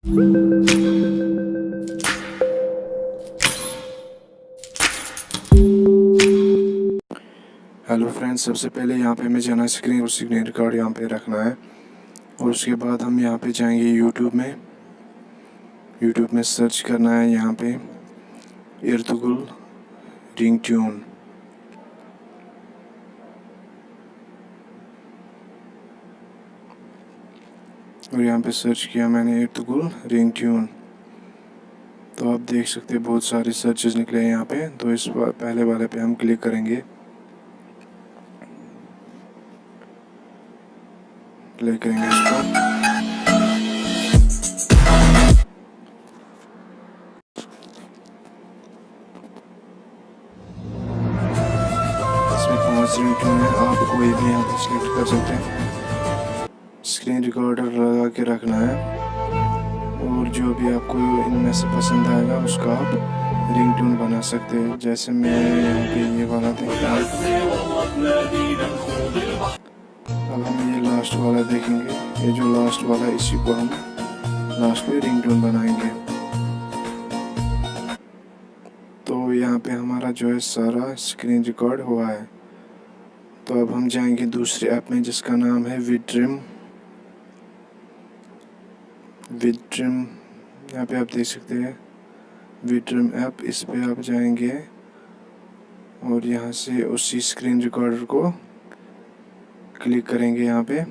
Hello friends, सबसे पहले यहाँ पे हमें जाना स्क्रीन और स्क्रीन रिकॉर्ड यहाँ पे रखना है। और उसके बाद हम यहाँ पे जाएंगे यूट्यूब में सर्च करना है यहाँ पे एर्तुगरुल रिंगटोन। और यहाँ पे सर्च किया मैंने एर्तुगरुल रिंगटोन, तो आप देख सकते हैं बहुत सारे सर्चेस निकले हैं यहाँ पे। तो इस पहले वाले पे हम क्लिक करेंगे। प्ले करेंगे इसको। इसमें 5 रिंगटोन है, आप कोई भी यहाँ पे सिलेक्ट कर सकते हैं। स्क्रीन रिकॉर्डर लगा के रखना है और जो भी आपको इनमें से पसंद आएगा उसका आप रिंगटोन बना सकते हैं। जैसे मैं यहाँ पे ये वाला देखता हूँ। अब हम ये लास्ट वाला देखेंगे। ये जो लास्ट वाला है इसी को हम लास्ट पे रिंगटोन बनाएंगे। तो यहाँ पे हमारा जो है सारा स्क्रीन रिकॉर्ड हुआ है। तो अब हम जाएंगे दूसरे ऐप में जिसका नाम है विड्रिम। यहाँ पे आप देख सकते हैं विड्रिम ऐप। इस पे आप जाएंगे और यहाँ से उसी स्क्रीन रिकॉर्डर को क्लिक करेंगे यहाँ पे।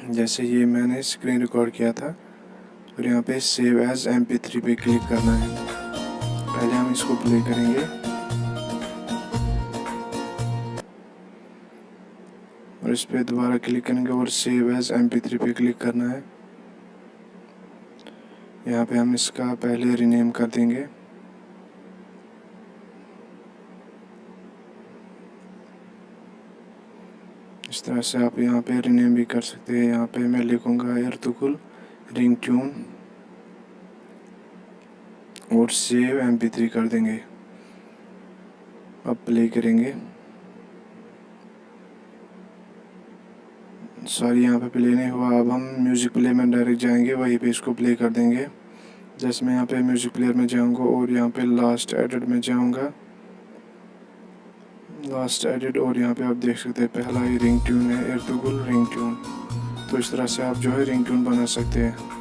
जैसे ये मैंने स्क्रीन रिकॉर्ड किया था और यहाँ पे सेव एज MP3 पे क्लिक करना है। पहले हम इसको प्ले करेंगे और इस पे दोबारा क्लिक करेंगे और सेव एज MP3 पे क्लिक करना है। यहाँ पे हम इसका पहले रीनेम कर देंगे। इस तरह से आप यहाँ पे रीनेम भी कर सकते हैं। यहाँ पे मैं लिखूँगा एर्तुगरुल रिंगटोन और सेव MP3 कर देंगे। अब प्ले करेंगे। सॉरी, यहाँ पे प्ले नहीं हुआ। अब हम म्यूज़िक प्ले में डायरेक्ट जाएंगे, वहीं पे इसको प्ले कर देंगे। जैसे मैं यहाँ पे म्यूज़िक प्लेयर में जाऊँगा और यहाँ पे लास्ट एडिट में जाऊँगा, लास्ट एडिट, और यहाँ पे आप देख सकते हैं पहला ही रिंगटोन है एर्तुगरुल रिंगटोन। तो इस तरह से आप जो है रिंगटोन बना सकते हैं।